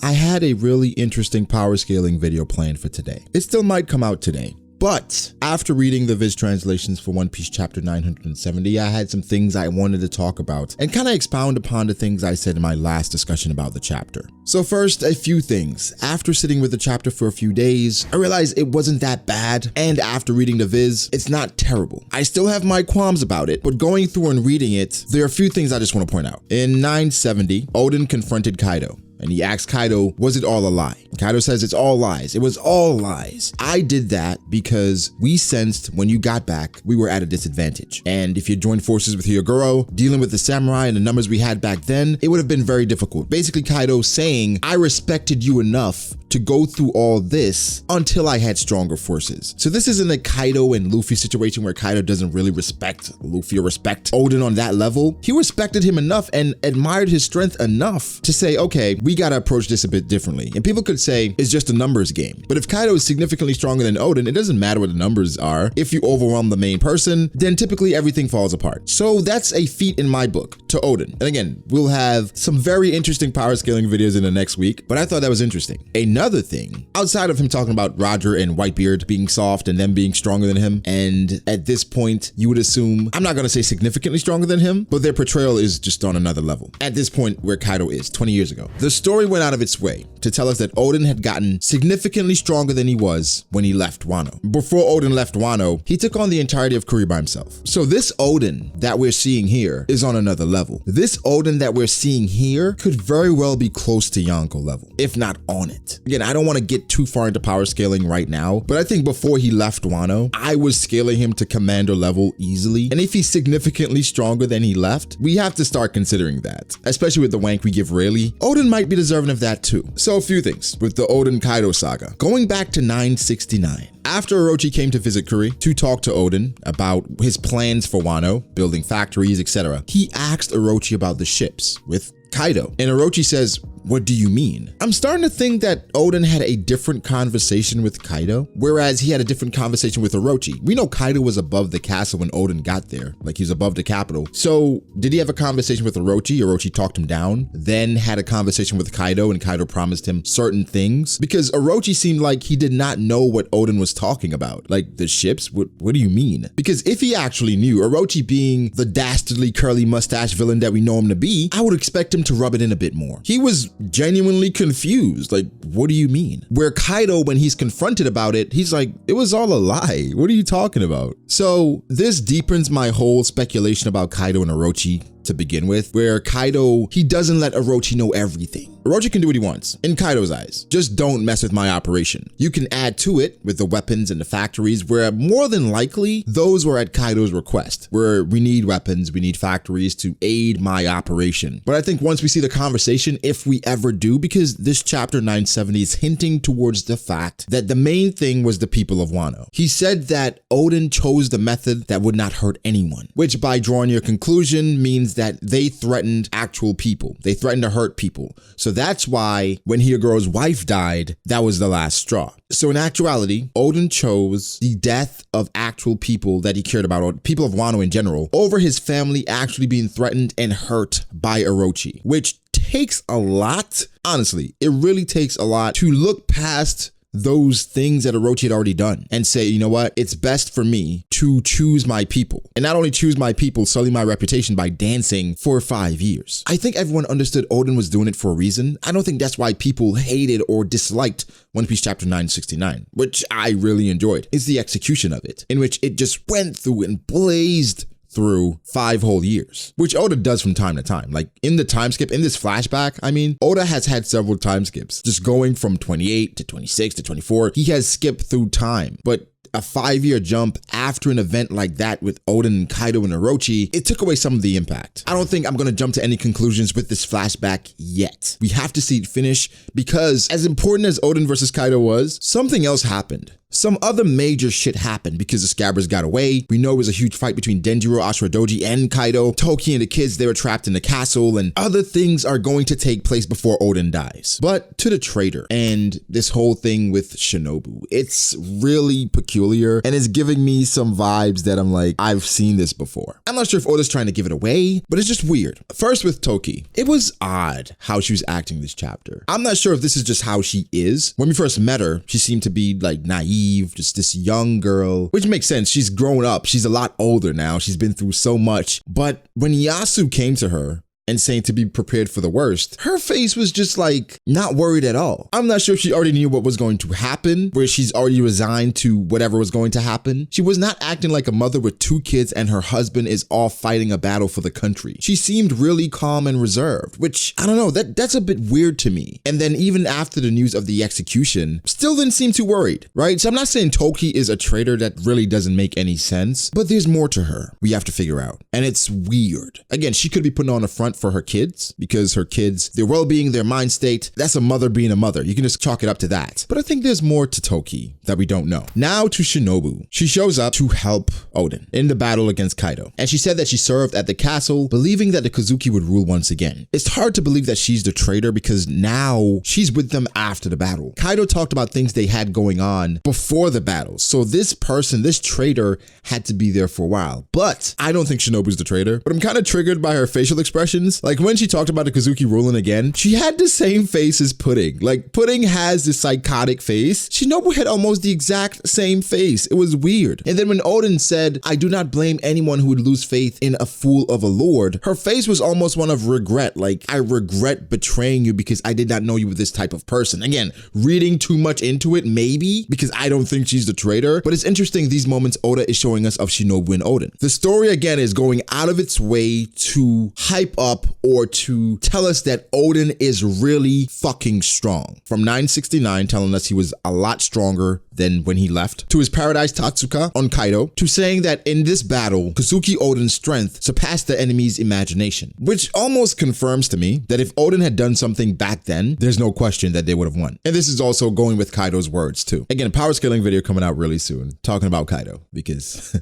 I had a really interesting power scaling video planned for today. It still might come out today. But after reading the Viz translations for One Piece chapter 970, I had some things I wanted to talk about and kind of expound upon the things I said in my last discussion about the chapter. So first, a few things. After sitting with the chapter for a few days, I realized it wasn't that bad. And after reading the Viz, it's not terrible. I still have my qualms about it, but going through and reading it, there are a few things I just want to point out. In 970, Odin confronted Kaido. And he asked Kaido, was it all a lie? Kaido says it's all lies. It was all lies. I did that because we sensed when you got back, we were at a disadvantage. And if you joined forces with Hyogoro, dealing with the samurai and the numbers we had back then, it would have been very difficult. Basically, Kaido saying, I respected you enough to go through all this until I had stronger forces. So this isn't a Kaido and Luffy situation where Kaido doesn't really respect Luffy or respect Odin on that level. He respected him enough and admired his strength enough to say, okay, we gotta approach this a bit differently. And people could say it's just a numbers game. But if Kaido is significantly stronger than Odin, it doesn't matter what the numbers are. If you overwhelm the main person, then typically everything falls apart. So that's a feat in my book to Odin. And again, we'll have some very interesting power scaling videos in the next week, but I thought that was interesting. Another thing, outside of him talking about Roger and Whitebeard being soft and them being stronger than him, and at this point, you would assume, I'm not gonna say significantly stronger than him, but their portrayal is just on another level. At this point where Kaido is, 20 years ago. The story went out of its way to tell us that Odin had gotten significantly stronger than he was when he left Wano. Before Odin left Wano, he took on the entirety of Korea by himself. So this Odin that we're seeing here is on another level. This Odin that we're seeing here could very well be close to Yonko level, if not on it. Again, I don't want to get too far into power scaling right now, but I think before he left Wano, I was scaling him to commander level easily. And if he's significantly stronger than he left, we have to start considering that, especially with the wank we give Rayleigh. Odin might be deserving of that too. So a few things with the Odin Kaido saga. Going back to 969. After Orochi came to visit Kuri to talk to Odin about his plans for Wano, building factories, etc., he asked Orochi about the ships with Kaido. And Orochi says, what do you mean? I'm starting to think that Odin had a different conversation with Kaido, whereas he had a different conversation with Orochi. We know Kaido was above the castle when Odin got there, like he was above the capital. So did he have a conversation with Orochi? Orochi talked him down, then had a conversation with Kaido and Kaido promised him certain things? Because Orochi seemed like he did not know what Odin was talking about. Like the ships, what do you mean? Because if he actually knew, Orochi being the dastardly curly mustache villain that we know him to be, I would expect him to rub it in a bit more. He was genuinely confused. Like, what do you mean? Where Kaido, when he's confronted about it, he's like, it was all a lie. What are you talking about? So this deepens my whole speculation about Kaido and Orochi to begin with, where Kaido, he doesn't let Orochi know everything. Orochi can do what he wants, in Kaido's eyes. Just don't mess with my operation. You can add to it with the weapons and the factories, where more than likely, those were at Kaido's request, where we need weapons, we need factories to aid my operation. But I think once we see the conversation, if we ever do, because this chapter 970 is hinting towards the fact that the main thing was the people of Wano. He said that Odin chose the method that would not hurt anyone, which by drawing your conclusion means that they threatened actual people. They threatened to hurt people. So that's why when Hyogoro's wife died, that was the last straw. So in actuality, Odin chose the death of actual people that he cared about, or people of Wano in general, over his family actually being threatened and hurt by Orochi, which takes a lot. Honestly, it really takes a lot to look past those things that Orochi had already done and say, you know what, it's best for me to choose my people. And not only choose my people, sully my reputation by dancing for 5 years. I think everyone understood Odin was doing it for a reason. I don't think that's why people hated or disliked One Piece chapter 969, which I really enjoyed. It's the execution of it, in which it just went through and blazed through 5 whole years, which Oda does from time to time. Like in the time skip, in this flashback, I mean, Oda has had several time skips, just going from 28 to 26 to 24. He has skipped through time, but a 5-year jump after an event like that with Odin and Kaido and Orochi, it took away some of the impact. I don't think I'm gonna jump to any conclusions with this flashback yet. We have to see it finish, because as important as Odin versus Kaido was, something else happened. some other major shit happened because the scabbards got away. We know it was a huge fight between Denjiro, Ashuradoji, and Kaido. Toki and the kids, they were trapped in the castle, and other things are going to take place before Odin dies. But to the traitor and this whole thing with Shinobu, it's really peculiar and it's giving me some vibes that I'm like, I've seen this before. I'm not sure if Oda's trying to give it away, but it's just weird. First with Toki, it was odd how she was acting this chapter. I'm not sure if this is just how she is. When we first met her, she seemed to be like naive, just this young girl, which makes sense. She's grown up. She's a lot older now. She's been through so much. But when Yasu came to her and saying to be prepared for the worst, her face was just like not worried at all. I'm not sure if she already knew what was going to happen, where she's already resigned to whatever was going to happen. She was not acting like a mother with 2 kids and her husband is off fighting a battle for the country. She seemed really calm and reserved, which I don't know, that's a bit weird to me. And then even after the news of the execution, still didn't seem too worried, right? So I'm not saying Toki is a traitor. That really doesn't make any sense, but there's more to her we have to figure out. And it's weird. Again, she could be putting on a front for her kids, because her kids, their well-being, their mind state, that's a mother being a mother. You can just chalk it up to that. But I think there's more to Toki that we don't know. Now to Shinobu. She shows up to help Odin in the battle against Kaido. And she said that she served at the castle, believing that the Kozuki would rule once again. It's hard to believe that she's the traitor because now she's with them after the battle. Kaido talked about things they had going on before the battle. So this person, this traitor, had to be there for a while. But I don't think Shinobu's the traitor. But I'm kind of triggered by her facial expressions. Like when she talked about the Kozuki ruling again, she had the same face as Pudding. Like Pudding has this psychotic face. Shinobu had almost the exact same face. It was weird. And then when Odin said, "I do not blame anyone who would lose faith in a fool of a lord," her face was almost one of regret. Like, I regret betraying you because I did not know you were this type of person. Again, reading too much into it, maybe, because I don't think she's the traitor. But it's interesting these moments Oda is showing us of Shinobu and Odin. The story again is going out of its way to hype up or to tell us that Odin is really fucking strong. From 969 telling us he was a lot stronger than when he left, to his Paradise Tatsuka on Kaido, to saying that in this battle, Kozuki Odin's strength surpassed the enemy's imagination, which almost confirms to me that if Odin had done something back then, there's no question that they would have won. And this is also going with Kaido's words too. Again, a power scaling video coming out really soon, talking about Kaido, because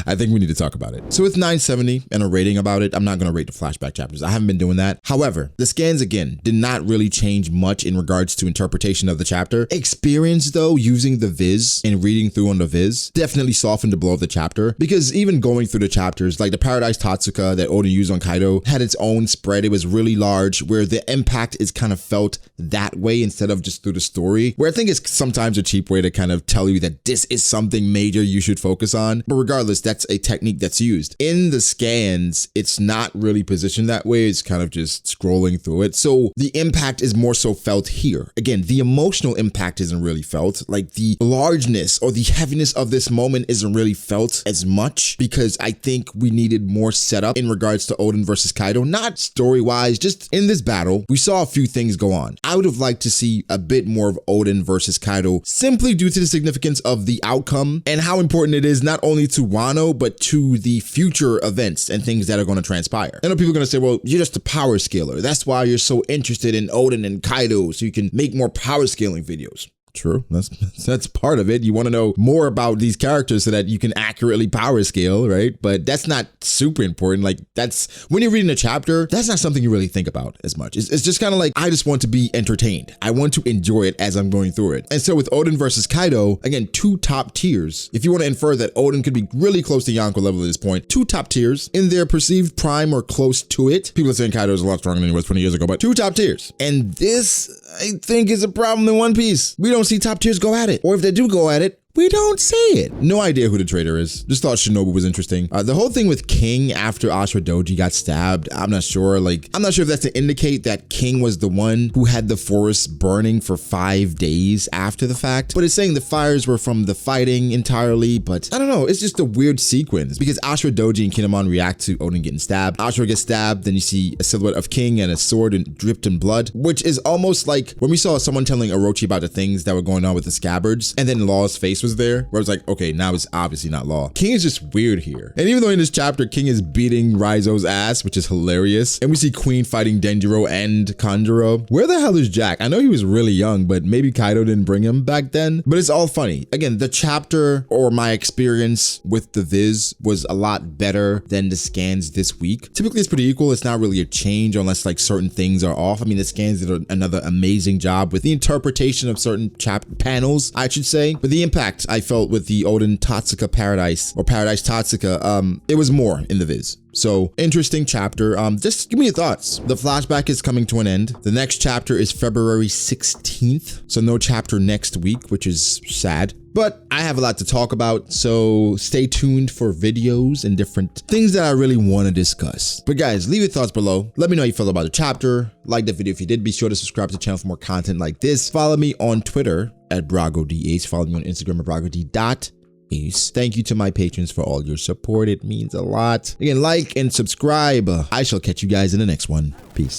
I think we need to talk about it. So with 970 and a rating about it, I'm not going to rate the flashback chapters. I haven't been doing that. However, the scans again did not really change much in regards to interpretation of the chapter. Experience though, using the Viz and reading through on the Viz definitely softened the blow of the chapter, because even going through the chapters, like the Paradise Tatsuka that Odin used on Kaido had its own spread. It was really large, where the impact is kind of felt that way instead of just through the story, where I think it's sometimes a cheap way to kind of tell you that this is something major you should focus on. But regardless, that's a technique that's used. In the scans, it's not really positioned that way. It's kind of just scrolling through it. So the impact is more so felt here. Again, the emotional impact isn't really felt. Like the largeness or the heaviness of this moment isn't really felt as much, because I think we needed more setup in regards to Odin versus Kaido, not story-wise, just in this battle. We saw a few things go on. I would have liked to see a bit more of Odin versus Kaido, simply due to the significance of the outcome and how important it is not only to Wano, but to the future events and things that are going to transpire. I know people are going to say, well, you're just a power scaler. That's why you're so interested in Odin and Kaido, so you can make more power scaling videos. True, that's part of it. You want to know more about these characters so that you can accurately power scale, right? But that's not super important. Like, that's when you're reading a chapter, that's not something you really think about as much. It's just kind of like, I just want to be entertained. I want to enjoy it as I'm going through it. And so with Odin versus Kaido, again, 2 top tiers. If you want to infer that Odin could be really close to Yonko level at this point, 2 top tiers in their perceived prime or close to it. People are saying Kaido is a lot stronger than he was 20 years ago, but 2 top tiers. And this, I think, is a problem in One Piece. We don't see top tiers go at it, or if they do go at it, we don't see it. No idea who the traitor is. Just thought Shinobu was interesting. The whole thing with King after Ashuradoji got stabbed, I'm not sure. Like, I'm not sure if that's to indicate that King was the one who had the forest burning for 5 days after the fact. But it's saying the fires were from the fighting entirely. But I don't know. It's just a weird sequence, because Ashuradoji and Kinemon react to Odin getting stabbed. Ashura gets stabbed. Then you see a silhouette of King and a sword and dripped in blood, which is almost like when we saw someone telling Orochi about the things that were going on with the scabbards, and then Law's face was was there, where I was like, okay, now it's obviously not law. King is just weird here. And even though in this chapter, King is beating Raizo's ass, which is hilarious, and we see Queen fighting Denjiro and Kanjuro, where the hell is Jack? I know he was really young, but maybe Kaido didn't bring him back then, but it's all funny. Again, the chapter or my experience with the Viz was a lot better than the scans this week. Typically it's pretty equal. It's not really a change unless like certain things are off. I mean, the scans did another amazing job with the interpretation of certain panels, I should say, but the impact I felt with the Odin Totsuka Paradise or Paradise Totsuka, it was more in the Viz. So interesting chapter. Just give me your thoughts. The flashback is coming to an end. The next chapter is February 16th. So no chapter next week, which is sad. But I have a lot to talk about, so stay tuned for videos and different things that I really want to discuss. But guys, leave your thoughts below. Let me know how you feel about the chapter. Like the video if you did. Be sure to subscribe to the channel for more content like this. Follow me on Twitter at BragoDH. Follow me on Instagram at BragoD.Ace. Thank you to my patrons for all your support. It means a lot. Again, like and subscribe. I shall catch you guys in the next one. Peace.